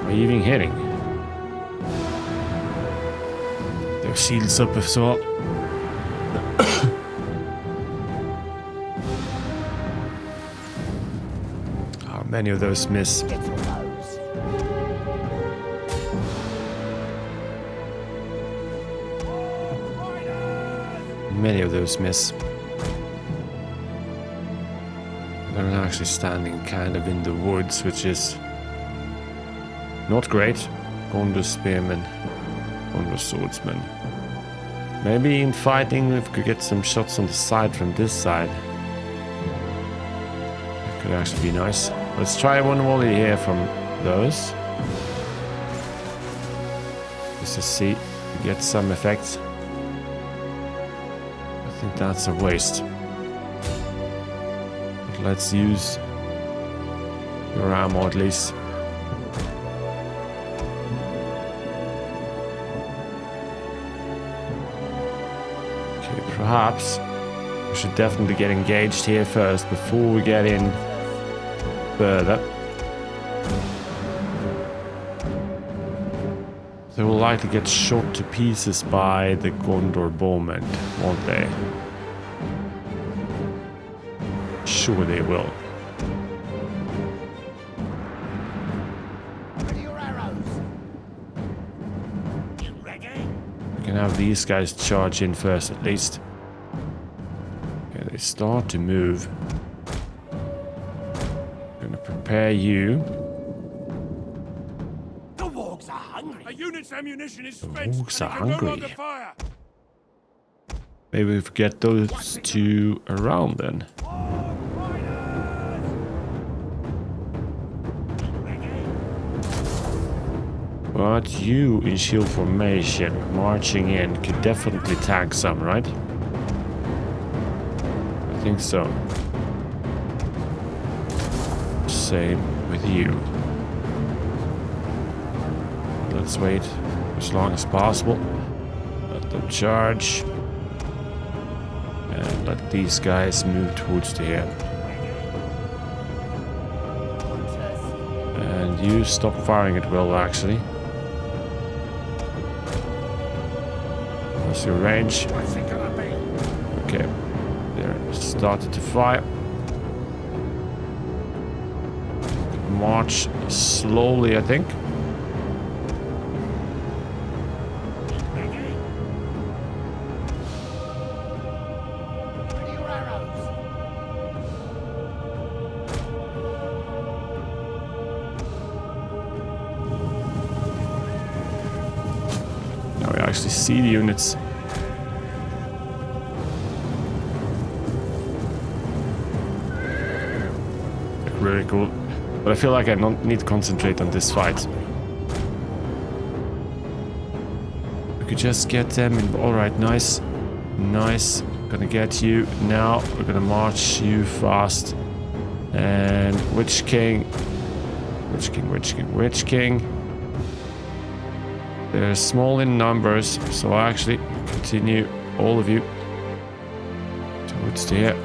Are you even hitting? Their shields up as well. Oh, many of those miss. Many of those miss. They're actually standing kind of in the woods, which is not great. Gondor spearmen, Gondor swordsmen. Maybe in fighting, if we could get some shots on the side from this side, it could actually be nice. Let's try one volley here from those. Just to see if we get some effect. I think that's a waste. But let's use your ammo at least. Okay, perhaps we should definitely get engaged here first before we get in further. They will likely get shot to pieces by the Gondor bowmen, won't they? Sure they will. Ready your arrows. You ready? We can have these guys charge in first at least. Okay, they start to move. Gonna prepare you. The wargs are hungry. A unit's ammunition is spent. wargs are and it can no hungry. longer fire. Maybe we get those two around then. But you in shield formation, marching in, could definitely tag some, right? I think so. Same with you. Let's wait as long as possible. Let them charge. And let these guys move towards the here. And you stop firing at will, actually. What's your range? Okay. They're started to fire. March slowly, I think. Now we actually see the units. Really cool. But I feel like I don't need to concentrate on this fight. We could just get them in. Alright, nice. Nice. Gonna get you. Now we're gonna march you fast. And Witch King. Witch King, Witch King, Witch King. They're small in numbers, so I actually continue all of you towards the here.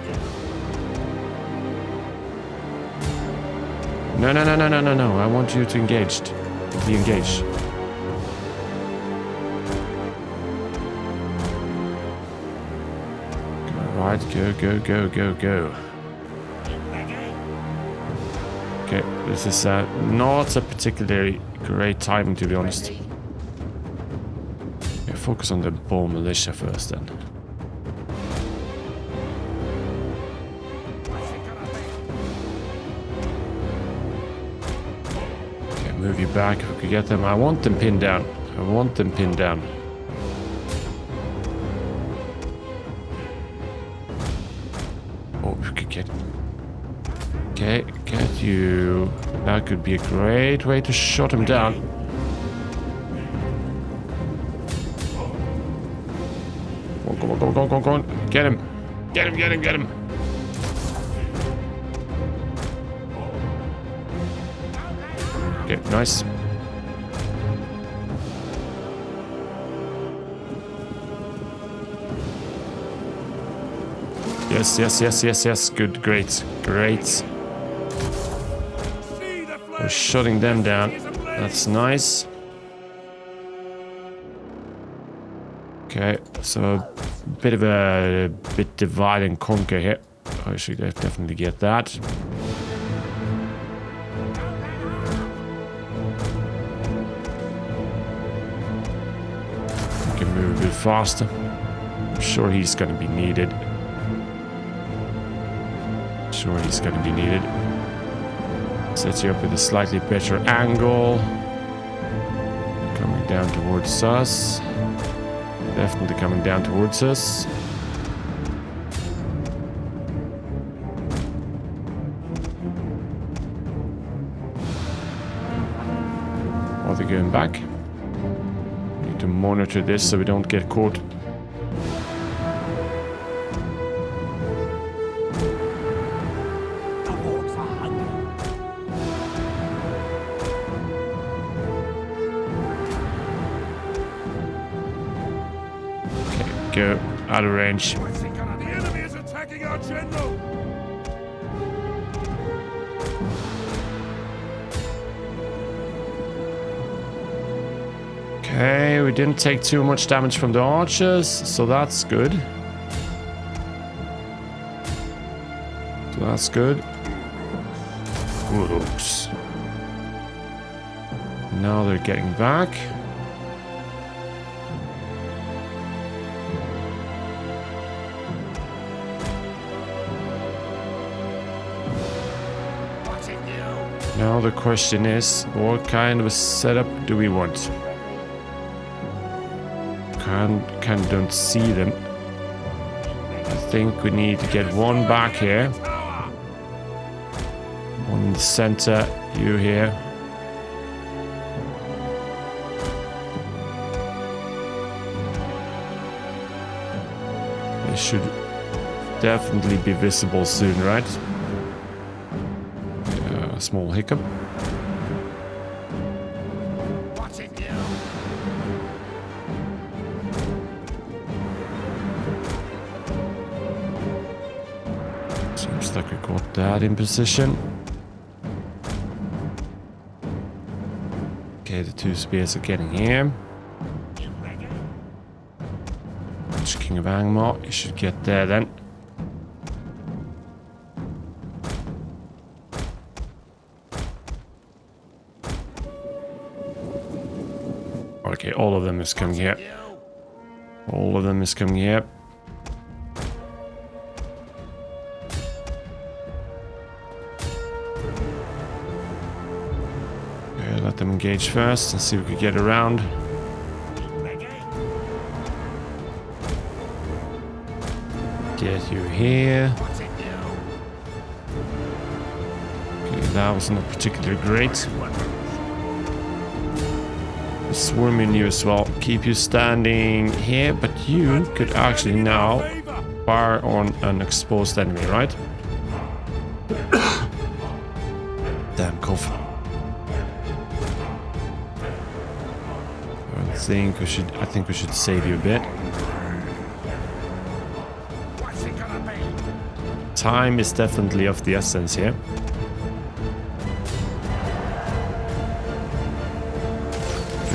No, no, no, no, no, no, no. I want you to engage. Be engaged. Alright, go, go, go, go, go. Okay, this is not a particularly great timing, to be honest. Yeah, focus on the bow militia first then. Move you back if we could get them. I want them pinned down. I want them pinned down. Oh, we could get... Okay, get you. That could be a great way to shut him down. Go on, go on, go on, go on, go on. Get him. Get him, get him, get him. Okay, nice. Yes, yes, yes, yes, yes. Good, great, great. We're shutting them down. That's nice. Okay, so a bit of a bit divide and conquer here. I should definitely get that. We can move a bit faster. I'm sure he's going to be needed. Sure he's going to be needed. Sets you up with a slightly better angle. Coming down towards us. Definitely coming down towards us. Are they going back? We need to monitor this so we don't get caught. Go out of range. The enemy is attacking our general. Okay, we didn't take too much damage from the archers, so that's good. So that's good. Oops. Now they're getting back. Now the question is, what kind of a setup do we want? Kind of don't see them. I think we need to get one back here. One in the center, you here. They should definitely be visible soon, right? A small hiccup. Seems like we got that in position. Okay, the two spears are getting here. King of Angmar, you should get there then. Okay, all of them is coming here. All of them is coming here. Okay, let them engage first and see if we can get around. Get you here. Okay, that was not particularly great. Swarming you as well. Keep you standing here, but you could actually now fire on an exposed enemy, right? Damn cough. I think we should save you a bit. Time is definitely of the essence here.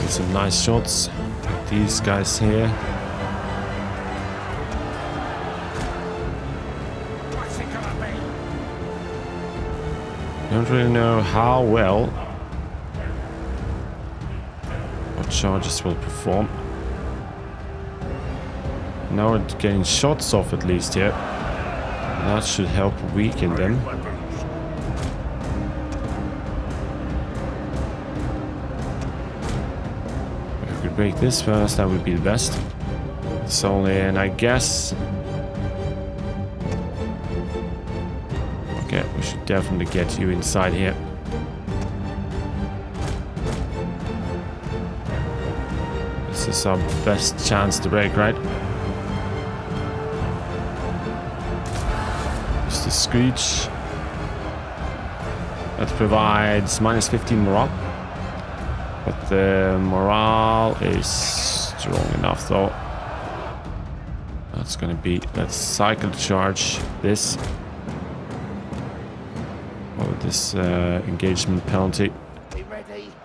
Some nice shots like these guys here. Don't really know how well what charges will perform. Now we're getting shots off at least here. That should help weaken them. Break this first, that would be the best. It's only, and I guess... Okay, we should definitely get you inside here. This is our best chance to break, right? Just a screech. That provides minus 15 morale. But the morale is strong enough though. That's gonna be, let's cycle charge this. Oh, this engagement penalty.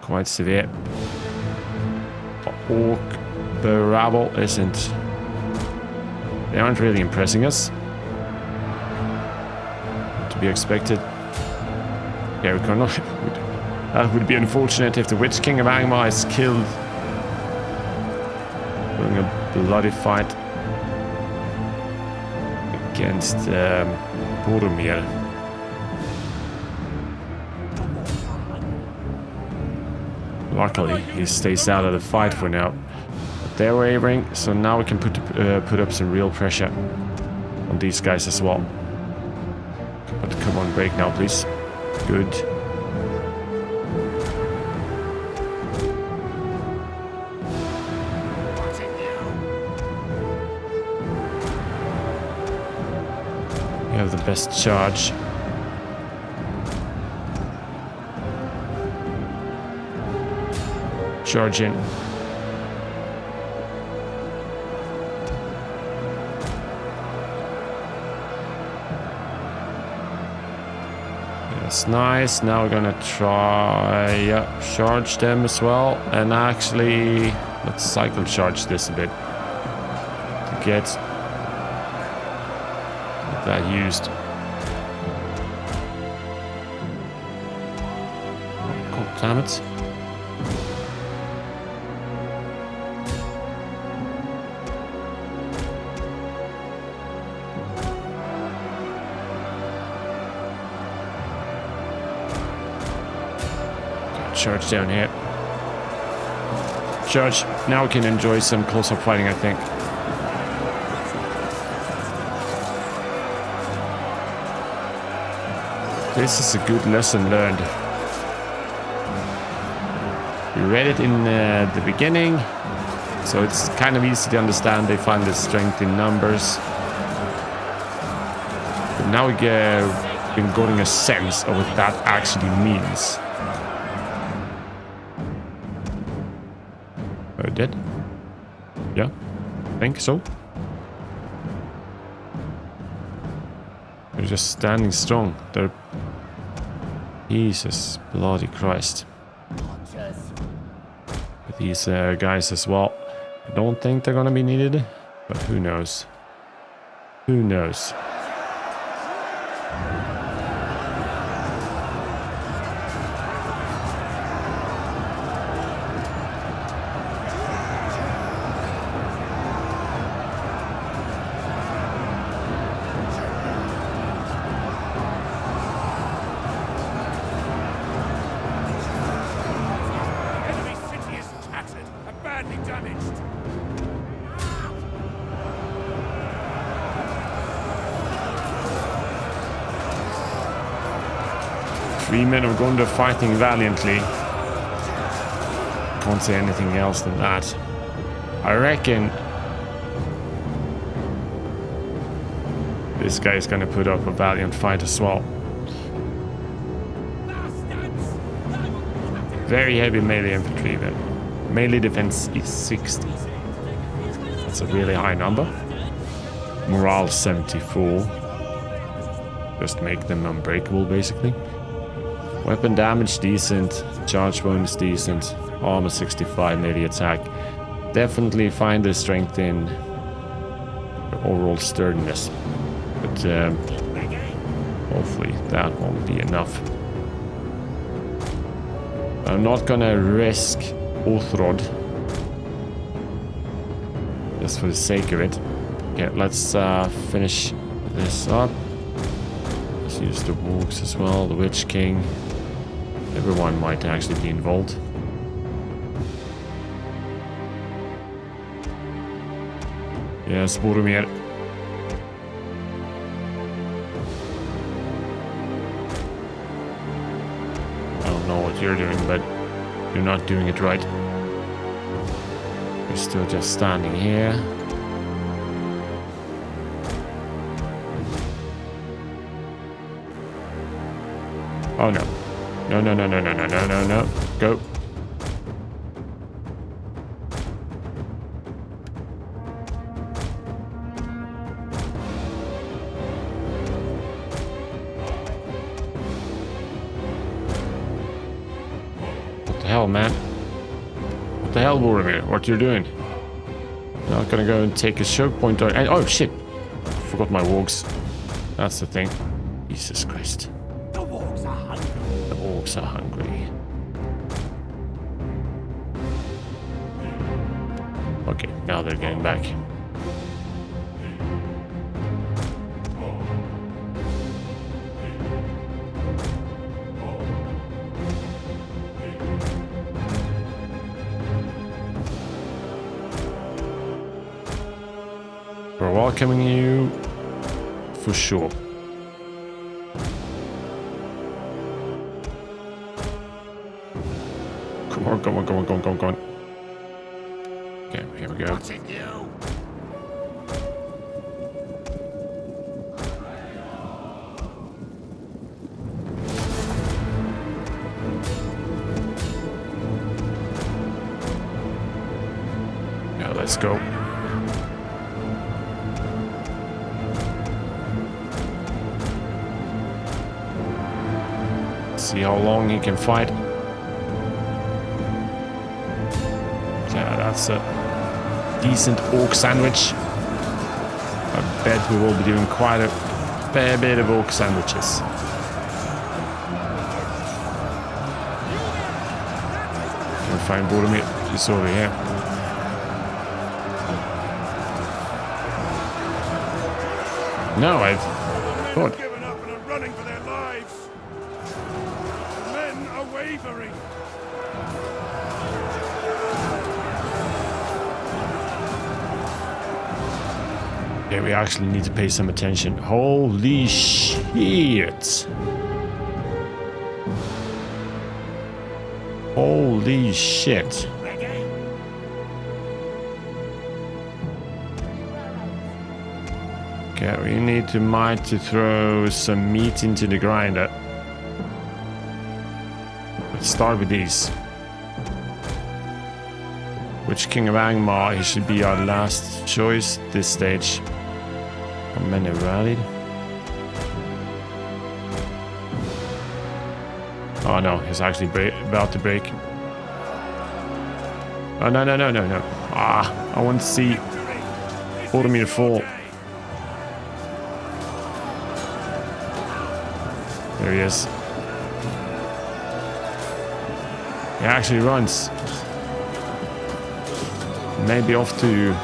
Quite severe. Orc Barabble isn't. They aren't really impressing us. To be expected. Yeah, we cannot. That would be unfortunate if the Witch King of Angmar is killed during a bloody fight against Boromir. Luckily, he stays out of the fight for now. But they're wavering, so now we can put up some real pressure on these guys as well. But come on, break now, please. Good. You have the best charge. Charge in. That's nice. Now we're gonna try charge them as well. And actually, let's cycle charge this a bit to get that used. God damn it. Charge down here. Charge. Now we can enjoy some close-up fighting, I think. This is a good lesson learned. We read it in the beginning, so it's kind of easy to understand. They find the strength in numbers. But now we've been getting a sense of what that actually means. Dead? Yeah, I think so. They're just standing strong. They're... Jesus bloody Christ. With these guys as well. I don't think they're gonna be needed, but who knows? Who knows? Damaged. 3 men of Gondor fighting valiantly. Can't say anything else than that. I reckon this guy is gonna put up a valiant fight as well. Very heavy melee infantry, but melee defense is 60. That's a really high number. Morale 74. Just make them unbreakable, basically. Weapon damage decent, charge bonus decent, armor 65, melee attack. Definitely find the strength in the overall sturdiness. But hopefully that won't be enough. I'm not gonna risk Othrod just for the sake of it. Okay, let's finish this up. Let's use the Wargs as well, the Witch King. Everyone might actually be involved. Yes, Boromir. what you're doing, but you're not doing it right. You're still just standing here. Oh no. No, no, no, no, no, no, no, no, no. Go. What the hell, man? What the hell, Boromir? What you're doing? You're not gonna go and take a choke point or... Oh, shit! Forgot my wargs. That's the thing. Jesus Christ. The wargs are hungry. The orcs are hungry. Okay, now they're getting back. We're welcoming you for sure. Come on, come on, come on, come on, come on, come on. Okay, here we go. What's it, you? Yeah, let's go. See how long he can fight. Yeah, that's a decent orc sandwich. I bet we will be doing quite a fair bit of orc sandwiches. We'll find Boromir. He's over here. No, I've Men thought. have given up and are running for their lives. Men are wavering. Okay, we actually need to pay some attention. Holy shit! Holy shit! Okay, we need to throw some meat into the grinder. Let's start with these. Which King of Angmar? He should be our last choice this stage. How many rallied? Oh no, he's actually about to break. Oh no, no, no, no, no. Ah, I want to see Boromir fall. There he is. He actually runs. Maybe off to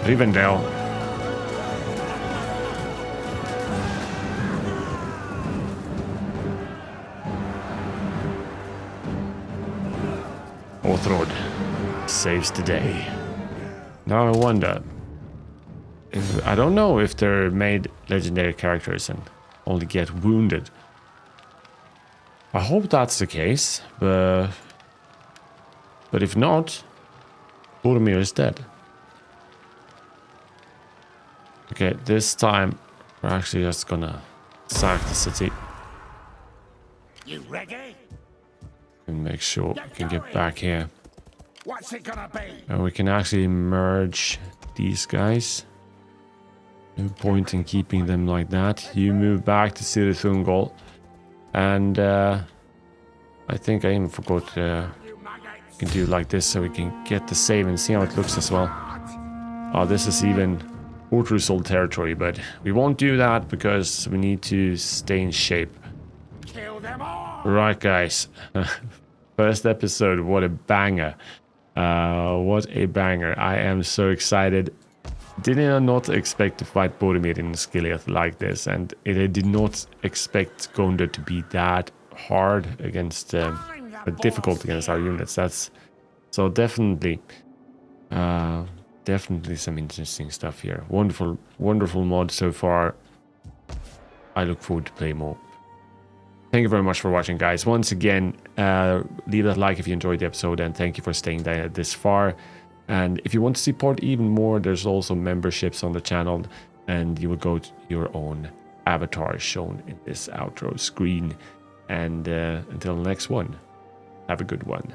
Rivendell. Orthrod saves the day. Now I wonder if, I don't know if they're made legendary characters and only get wounded. I hope that's the case, but if not, Boromir is dead. Okay, this time we're actually just gonna sack the city You ready? and make sure we can get back here. What's it gonna be? And we can actually merge these guys. No point in keeping them like that. You move back to Ciri Thungol. And I think I even forgot You maggots. we can do it like this so we can get the save and see how it looks as well. Oh, this is even Orthrusol territory, but we won't do that because we need to stay in shape. Kill them all. Right, guys. First episode, what a banger. What a banger. I am so excited. Did not expect to fight Boromir in Skiliath like this, and I did not expect Gondor to be that hard against, difficult against our units. That's so definitely, definitely some interesting stuff here. Wonderful, wonderful mod so far. I look forward to play more. Thank you very much for watching, guys. Once again, leave that like if you enjoyed the episode, and thank you for staying there this far. And if you want to support even more, there's also memberships on the channel, and you will go to your own avatar shown in this outro screen. And until the next one, have a good one.